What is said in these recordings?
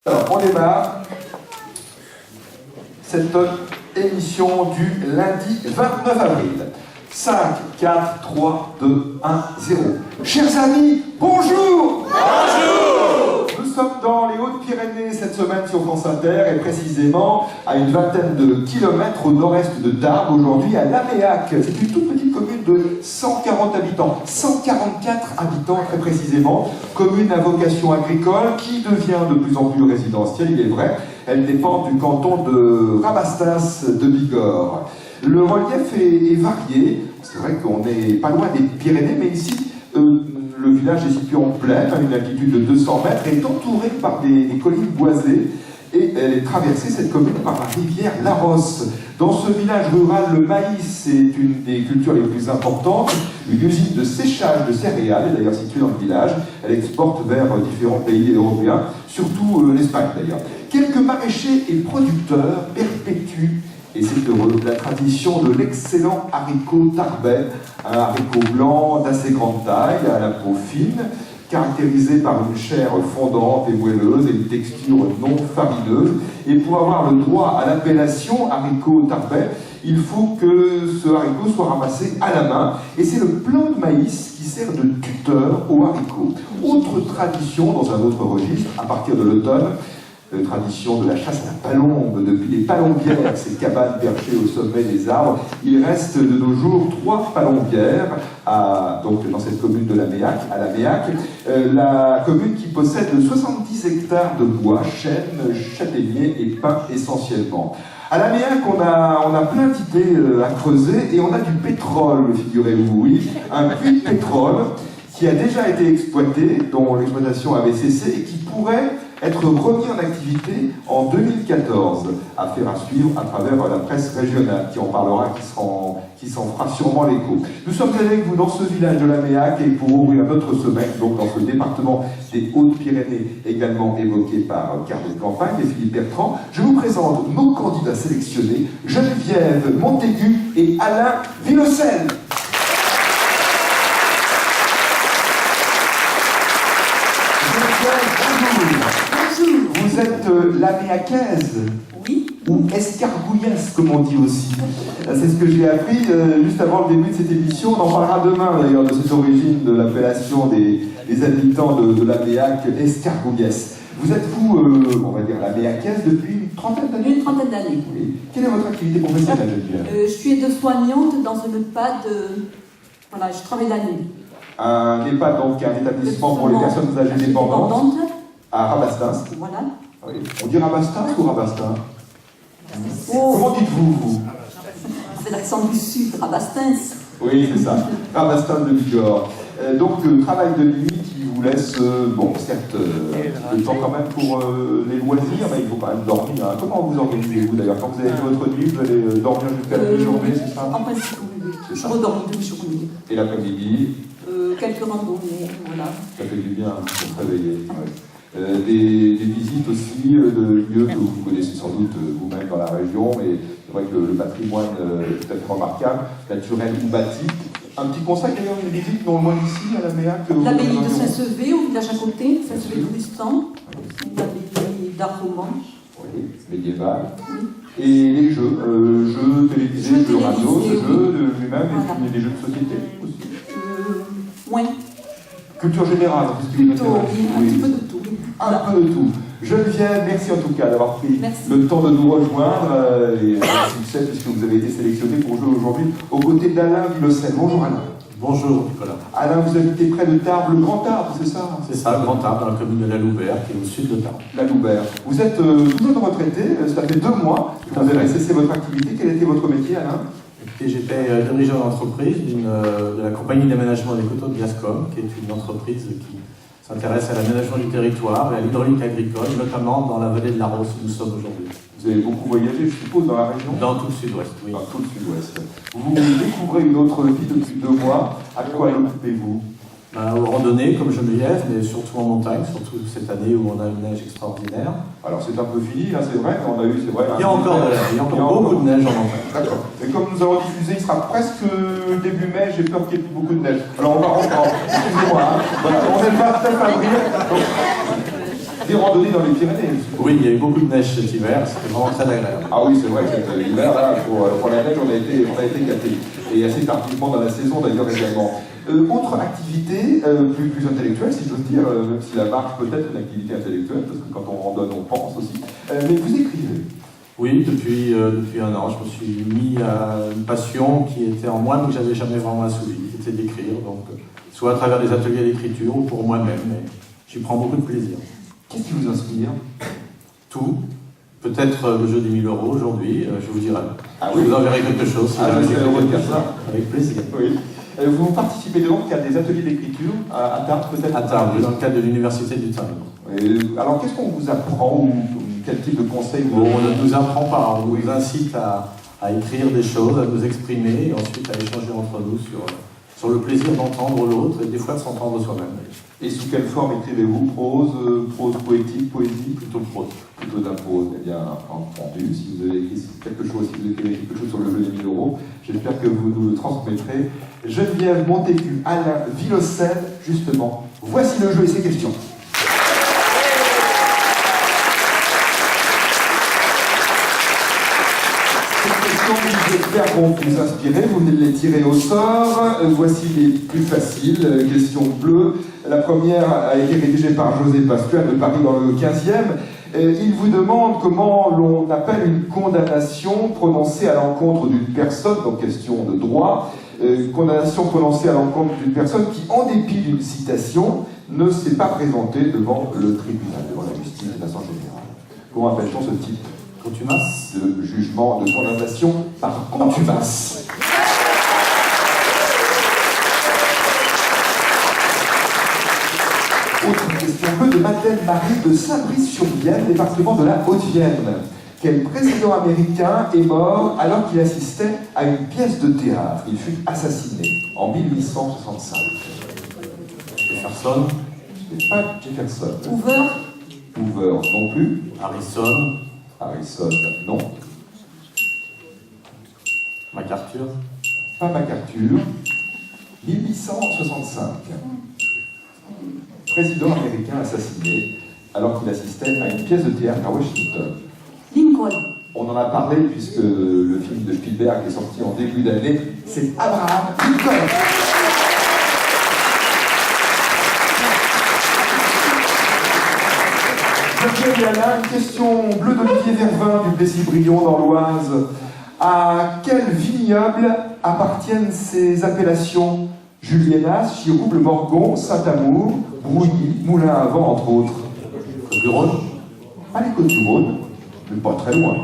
Alors, on démarre cette émission du lundi 29 avril. 5, 4, 3, 2, 1, 0. Chers amis, bonjour! Bonjour! Nous sommes dans les Hautes-Pyrénées cette semaine sur France Inter et précisément à une vingtaine de kilomètres au nord-est de Tarbes, aujourd'hui à Laméac. C'est une toute petite commune de 140 habitants, 144 habitants très précisément. Commune à vocation agricole qui devient de plus en plus résidentielle, il est vrai. Elle dépend du canton de Rabastens de Bigorre. Le relief est varié, c'est vrai qu'on n'est pas loin des Pyrénées, mais ici, le village est situé en plaine, à une altitude de 200 mètres, et est entouré par des collines boisées, et elle est traversée, cette commune, par la rivière Larosse. Dans ce village rural, le maïs est une des cultures les plus importantes, une usine de séchage de céréales, est d'ailleurs située dans le village, elle exporte vers différents pays européens, surtout l'Espagne d'ailleurs. Quelques maraîchers et producteurs perpétuent, et c'est heureux, la tradition de l'excellent haricot tarbais, un haricot blanc d'assez grande taille, à la peau fine, caractérisé par une chair fondante et moelleuse et une texture non farineuse. Et pour avoir le droit à l'appellation haricot tarbais, il faut que ce haricot soit ramassé à la main. Et c'est le plant de maïs qui sert de tuteur au haricot. Autre tradition dans un autre registre, à partir de l'automne, tradition de la chasse à la palombe, depuis les palombières, ces cabanes perchées au sommet des arbres. Il reste de nos jours 3 palombières donc dans cette commune de Laméac, à Laméac, la commune qui possède 70 hectares de bois, chênes, châtaigniers et pins essentiellement. À Laméac, on a plein d'idées à creuser et on a du pétrole, figurez-vous, oui, un puits de pétrole qui a déjà été exploité, dont l'exploitation avait cessé et qui pourrait être remis en activité en 2014. Affaire à suivre à travers la presse régionale qui en parlera, qui s'en fera sûrement l'écho. Nous sommes avec vous dans ce village de Laméac et pour ouvrir notre semaine, donc dans ce département des Hautes-Pyrénées, également évoqué par Carnet de Campagne et Philippe Bertrand, je vous présente nos candidats sélectionnés, Geneviève Montaigu et Alain Villocel. Vous êtes laméacaise? Oui. Ou escargouillaise, comme on dit aussi. C'est ce que j'ai appris juste avant le début de cette émission. On en parlera demain d'ailleurs de cette origine de l'appellation des habitants de Laméac, escargouillaise. Vous êtes, vous, on va dire, laméacaise depuis une trentaine d'années? Une trentaine d'années. Oui. Quelle est votre activité professionnelle, Geneviève? Je suis aide-soignante dans une EHPAD. Voilà, je travaille la nuit. Un EHPAD, donc un établissement pour les personnes âgées dépendantes. À Rabastens. Voilà. Oui. On dit Rabastens ou Rabastens? Oh. Comment dites-vous, vous? C'est l'accent du sud, Rabastens. Oui, c'est ça. Rabastens de Bigorre. Donc, travail de nuit qui vous laisse, bon, certes, le temps quand même pour les loisirs, mais il faut quand même dormir. Hein. Comment vous organisez-vous d'ailleurs? Quand vous avez fait votre nuit, vous allez dormir jusqu'à la mi-journée, c'est ça? En principe, oui. Je redorme une journée. Et l'après-midi? Quelques randonnées, voilà. Ça fait du bien pour se réveiller. Ouais. Des visites aussi de lieux que vous connaissez sans doute vous-même dans la région, mais c'est vrai que le patrimoine est tout à fait remarquable, naturel ou bâti. Un petit conseil d'ailleurs, une visite non loin d'ici, à Laméac. L'abbaye de Saint-Sevé, au village à côté, Saint-Sevé-d'Ouristan, l'abbaye d'Arroman. Oui, médiéval. Oui. Et les jeux, jeux télévisés, jeux radio, jeux de lui-même, voilà. Et des jeux de société aussi. Oui. Culture générale, plutôt, oui, un petit peu de tout. Un peu de tout. Geneviève, merci en tout cas d'avoir pris le temps de nous rejoindre et un succès puisque vous avez été sélectionné pour jouer aujourd'hui aux côtés d'Alain Villocel. Bonjour Alain. Bonjour Nicolas. Alain, vous habitez près de Tarbes, le Grand Tarbes, c'est ça? C'est ça, le Grand Tarbes, dans la commune de la Louberre, qui est au sud de Tarbes. La Louberre. Vous êtes tout jeune retraité, ça fait 2 mois que vous avez cessé votre activité. Quel était votre métier, Alain? J'étais dirigeant d'entreprise de la compagnie d'aménagement des coteaux de Gascogne, qui est une entreprise qui s'intéresse à l'aménagement du territoire et à l'hydraulique agricole, notamment dans la vallée de la Rosse où nous sommes aujourd'hui. Vous avez beaucoup voyagé, je suppose, dans la région? Dans tout le sud-ouest, oui. Dans tout le sud-ouest. Vous découvrez une autre vie depuis 2 mois. À quoi occupez-vous? Aux randonnées, comme Geneviève, mais surtout en montagne, surtout cette année où on a une neige extraordinaire. Alors c'est un peu fini, là, c'est vrai, on a eu, c'est vrai... Il y a encore beaucoup de neige en montagne. D'accord. Et comme nous allons diffuser, il sera presque début mai, j'ai peur qu'il y ait plus beaucoup de neige. Alors on va rentrer, excusez-moi, hein. Voilà, on est le 29 avril, donc des randonnées dans les Pyrénées. Oui, il y a eu beaucoup de neige cet hiver, c'était vraiment très agréable. Ah oui, c'est vrai que l'hiver, là, pour la neige, on a été gâtés. Et assez tardivement dans la saison d'ailleurs également. Autre activité plus intellectuelle, si j'ose dire, même si la marche peut être une activité intellectuelle, parce que quand on randonne, on pense aussi. Mais vous écrivez. Oui, depuis un an, je me suis mis à une passion qui était en moi, mais que je n'avais jamais vraiment assouvie, c'était d'écrire, donc soit à travers des ateliers d'écriture ou pour moi-même, mais j'y prends beaucoup de plaisir. Qu'est-ce qui vous inspire? Tout. Peut-être le jeu des 1000 € aujourd'hui, je vous dirai. Ah oui. Je vous enverrai quelque chose. Si je serais heureux de faire ça. Avec plaisir. Oui. Vous participez donc à des ateliers d'écriture à Tarbes, peut-être? À Tarbes, dans le cadre de l'université du Tarbes. Alors, qu'est-ce qu'on vous apprend ou quel type de conseils vous... On ne nous apprend pas, on nous incite à écrire des choses, à nous exprimer, et ensuite à échanger entre nous sur le plaisir d'entendre l'autre et des fois de s'entendre soi-même. Et sous quelle forme écrivez-vous? Prose poétique, poésie? Plutôt prose. Plutôt de la prose. Eh bien, entendu, si vous avez écrit quelque chose, si vous écrivez quelque chose sur le jeu des 1000 €, j'espère que vous nous le transmettrez. Geneviève Montaigu, Alain Villocel, justement. Voici le jeu et ses questions. J'espère vont vous inspirer, vous venez de les tirer au sort. Voici les plus faciles, questions bleues. La première a été rédigée par José Pascual de Paris dans le 15e. Il vous demande comment l'on appelle une condamnation prononcée à l'encontre d'une personne, donc question de droit, condamnation prononcée à l'encontre d'une personne qui, en dépit d'une citation, ne s'est pas présentée devant le tribunal, devant la justice de façon générale. Comment appelle-t-on ce type? Contumace. De jugement de condamnation par contumace. Autre question bleue de Madeleine Marie de Saint-Brice-sur-Vienne, département de la Haute-Vienne. Quel président américain est mort alors qu'il assistait à une pièce de théâtre? Il fut assassiné en 1865. Jefferson. Ce n'est pas Jefferson. Hoover non plus. Harrison. Non. MacArthur. Pas MacArthur. 1865. Président américain assassiné alors qu'il assistait à une pièce de théâtre à Washington. Lincoln. On en a parlé puisque le film de Spielberg est sorti en début d'année. C'est Abraham Lincoln. Il y a là une question bleue d'Olivier Vervin du Plessis-Brion dans l'Oise. À quel vignoble appartiennent ces appellations? Juliénas, Chirouble, Morgon, Saint-Amour, Brouilly, Moulin à Vent, entre autres. Côte-du-Rhône. Pas les Côtes-du-Rhône, mais pas très loin.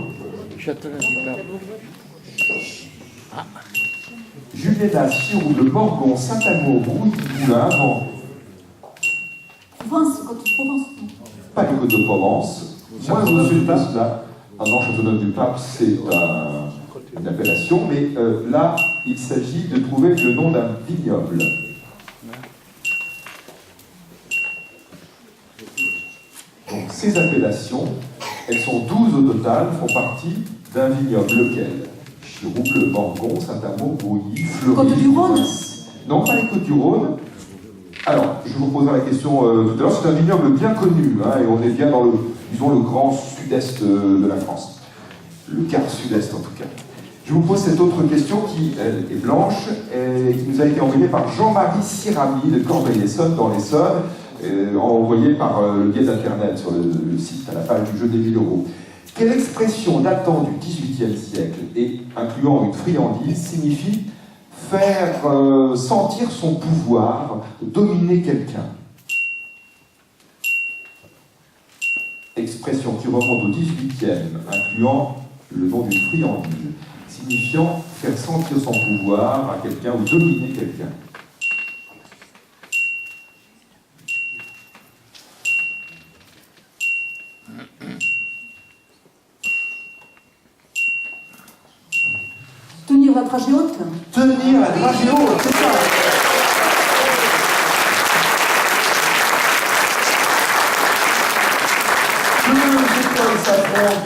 Juliénas, Chirouble, Morgon, Saint-Amour, Brouilly, Moulin à Vent. Provence, Côte-de-Provence. Pas les Côtes de Provence. Moins au sud là. Non, Châteauneuf-du-Pape, c'est une appellation, mais là, il s'agit de trouver le nom d'un vignoble. Donc, ces appellations, elles sont 12 au total, font partie d'un vignoble. Lequel? Chirouble, Morgon, Saint-Amour, Brouilly, Fleury. Côte-du-Rhône? Non, pas les Côtes-du-Rhône. Alors, je vous poserai la question tout à l'heure. C'est un vignoble bien connu, et on est bien dans le grand sud-est de la France. Le quart sud-est, en tout cas. Je vous pose cette autre question qui, elle, est blanche, et qui nous a été envoyée par Jean-Marie Sirami de Corbeil-Essonnes, dans l'Essonne, envoyée par le biais d'Internet sur le site, à la page du jeu des 1000 €. Quelle expression datant du XVIIIe siècle et incluant une friandise signifie faire sentir son pouvoir, dominer quelqu'un? Expression qui remonte au XVIIIe, incluant le nom d'une friandise, signifiant faire sentir son pouvoir à quelqu'un ou dominer quelqu'un. Tenir la dragée haute. Tenir la dragée haute, c'est ça.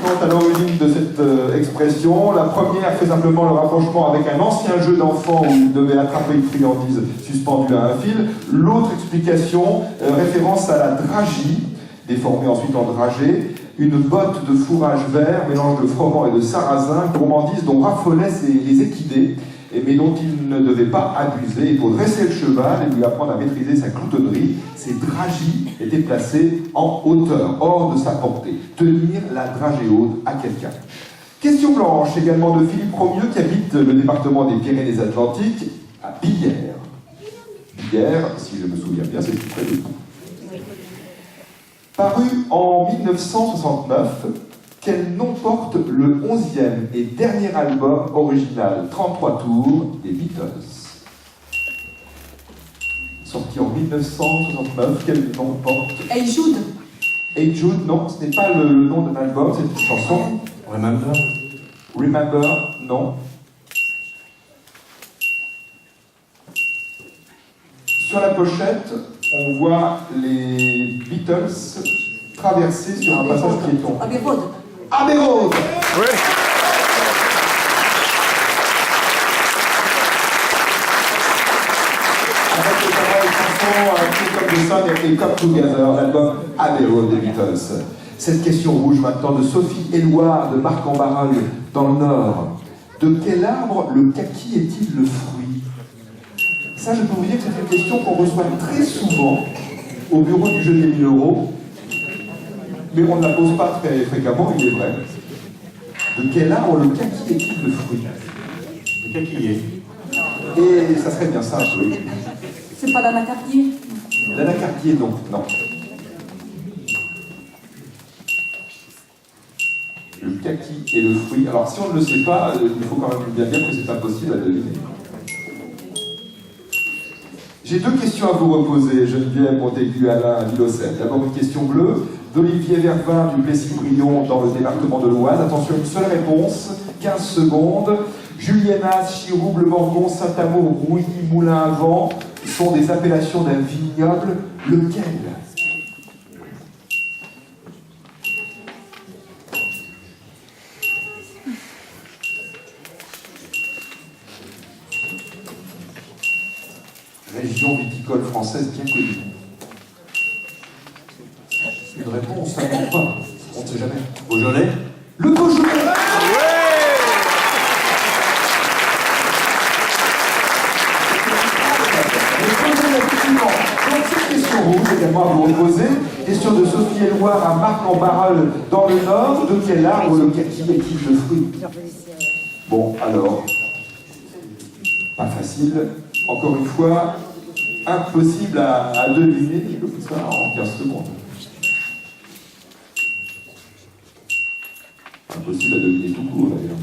Quant à l'origine de cette expression, la première fait simplement le rapprochement avec un ancien jeu d'enfant où il devait attraper une friandise suspendue à un fil. L'autre explication, référence à la dragie, déformée ensuite en dragée, une botte de fourrage vert, mélange de froment et de sarrasin, gourmandise dont raffolaient les équidés, mais dont il ne devait pas abuser. Et pour dresser le cheval et lui apprendre à maîtriser sa cloutonnerie, ces dragies étaient placées en hauteur, hors de sa portée. Tenir la dragée haute à quelqu'un. Question blanche, également de Philippe Romieux, qui habite le département des Pyrénées-Atlantiques, à Billère. Billère, si je me souviens bien, c'est tout près de vous. Paru en 1969, quel nom porte le 11e et dernier album original 33 tours des Beatles? Sorti en 1969, quel nom porte? Hey Jude. Hey Jude, non, ce n'est pas le nom d'un album, c'est une chanson. Remember? Remember, non. Sur la pochette, on voit les Beatles traverser sur un passage piéton. Abbey Road. Abbey Road. Oui. Avec les paroles chansons Come the Sun et Come Together, l'album Abbey Road des Beatles. Cette question rouge maintenant de Sophie Éloire de Marc-en-Barœul dans le Nord. De quel arbre le kaki est-il le fruit? Ça, je peux vous dire que c'est une question qu'on reçoit très souvent au bureau du jeu des 1000 €, mais on ne la pose pas très fréquemment, il est vrai. De quel arbre le kaki est-il le fruit? Le kaki. Et ça serait bien ça, oui. C'est pas l'anacardier. L'anacardier, donc, non. Le kaki et le fruit. Alors, si on ne le sait pas, il faut quand même bien dire que c'est impossible à deviner. J'ai deux questions à vous reposer, Geneviève Montaigu, Alain Villocet. D'abord une question bleue, d'Olivier Vervin du Plessis-Brion dans le département de l'Oise. Attention, une seule réponse, 15 secondes. Juliénas, Chiroux, Le Morgon, Saint-Amour, Rouilly, Moulin à Vent sont des appellations d'un vignoble. Lequel? Région viticole française bien connue. Une réponse, ça ne manque pas. On ne sait jamais. Beaujolais? Le Beaujolais. Donc cette question rouge également à vous reposer. Question de Sophie Éloire à Marc-en-Barœul dans le Nord. De quel arbre le kaki est-il le fruit? Bon, alors, pas facile. Encore une fois, impossible à deviner comme ça en 15 secondes. Impossible à deviner tout court d'ailleurs.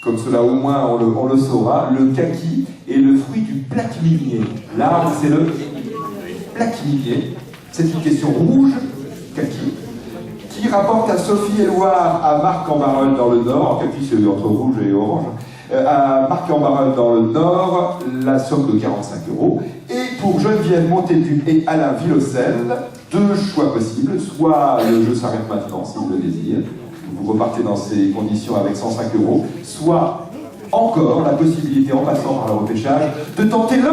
Comme cela au moins on le saura, le kaki est le fruit du plaque minier. L'arbre c'est le plaque minier. C'est une question rouge, kaki, qui rapporte à Sophie Éloire à Marc-en-Barœul dans le Nord, kaki c'est entre rouge et orange, à Marc-en-Barœul dans le Nord, la somme de 45 €. Et pour Geneviève Montaigu et Alain Villocel, deux choix possibles, soit le jeu s'arrête maintenant si vous le désirez, vous repartez dans ces conditions avec 105 €, soit encore la possibilité en passant par le repêchage de tenter le...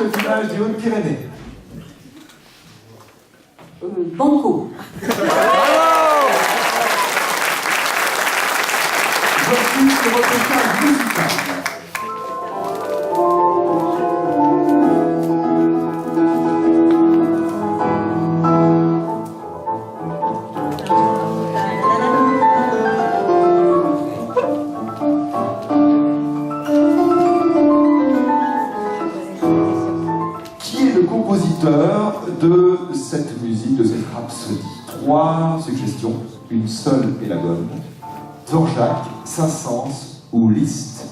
Le village des Hautes-Pyrénées. Banco. Voici le repêchage musical. De cette musique, de cette rhapsodie. 3 suggestions, une seule est la bonne. Dvorak, Saint-Saëns ou Liszt.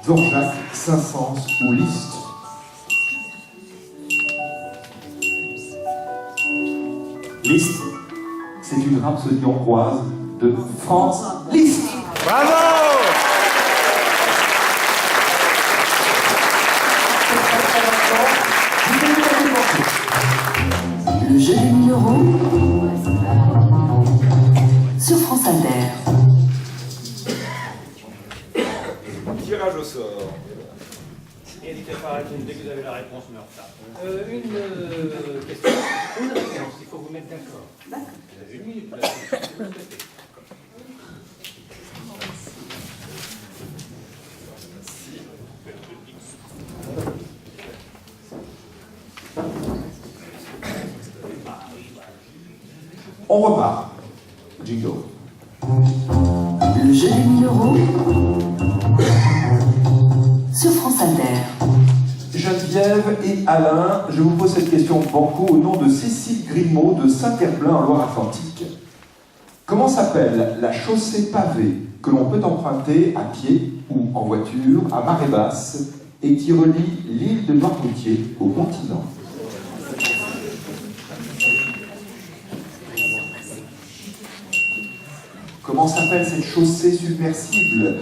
Dvorak, Saint-Saëns ou Liszt. Liszt. C'est une rhapsodie hongroise de Franz Liszt. Bravo! Le jeu des 1000 €. tirage au sort. N'hésitez pas à répondre dès que vous avez la réponse, mais en retard. Une question, une réponse, il faut vous mettre d'accord. Vous avez 1 minute, là, si vous le souhaitez. On repart. Jingle. Le jeu des 1000 € sur France Inter. Geneviève et Alain, je vous pose cette question banco au nom de Cécile Grimaud de Saint-Herblain en Loire-Atlantique. Comment s'appelle la chaussée pavée que l'on peut emprunter à pied ou en voiture à marée basse et qui relie l'île de Noirmoutier au continent? Comment s'appelle cette chaussée submersible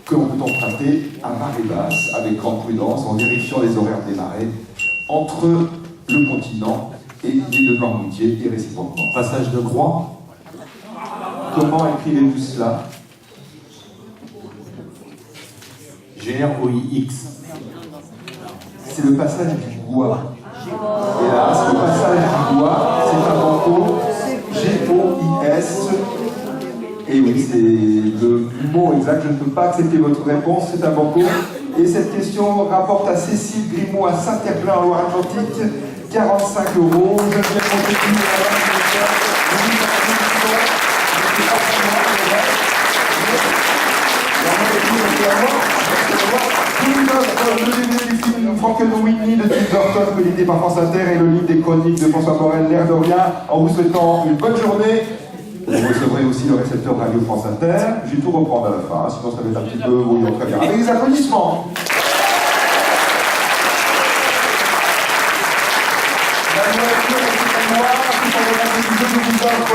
que l'on peut emprunter à marée basse avec grande prudence en vérifiant les horaires des marées entre le continent et l'île de Noirmoutier et réciproquement? Passage de Groix. Comment écrivez-vous cela? G-R-O-I-X. C'est le passage du Gois. Et là, c'est le passage du Gois, c'est un banco G-O-I-S. Et oui, c'est le mot exact, je ne peux pas accepter votre réponse, c'est un banco. Et cette question rapporte à Cécile Grimaud à Saint-Herblain en Loire-Atlantique, 45 €. Je viens de continuer le DVD du film Frankenweenie de Tim Burton, coédité par France Inter, et le livre des chroniques de François Morel, L'air de rien, en vous souhaitant une bonne journée. Vous recevrez aussi le récepteur radio France Inter. Je vais tout reprendre à la fin, sinon ça va être un petit peu brouillon. Très bien. Avec des applaudissements.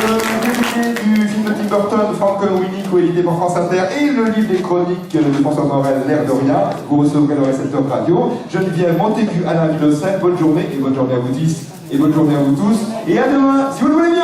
Le DVD du film de Tim Burton, Frankenweenie, coédité par France Inter, et le livre des chroniques de François Morel, L'air de rien. Vous recevrez le récepteur radio. Geneviève Montaigu, Alain Villocin, bonne journée, et bonne journée à vous tous, et bonne journée à vous tous, et à demain, si vous le voulez bien.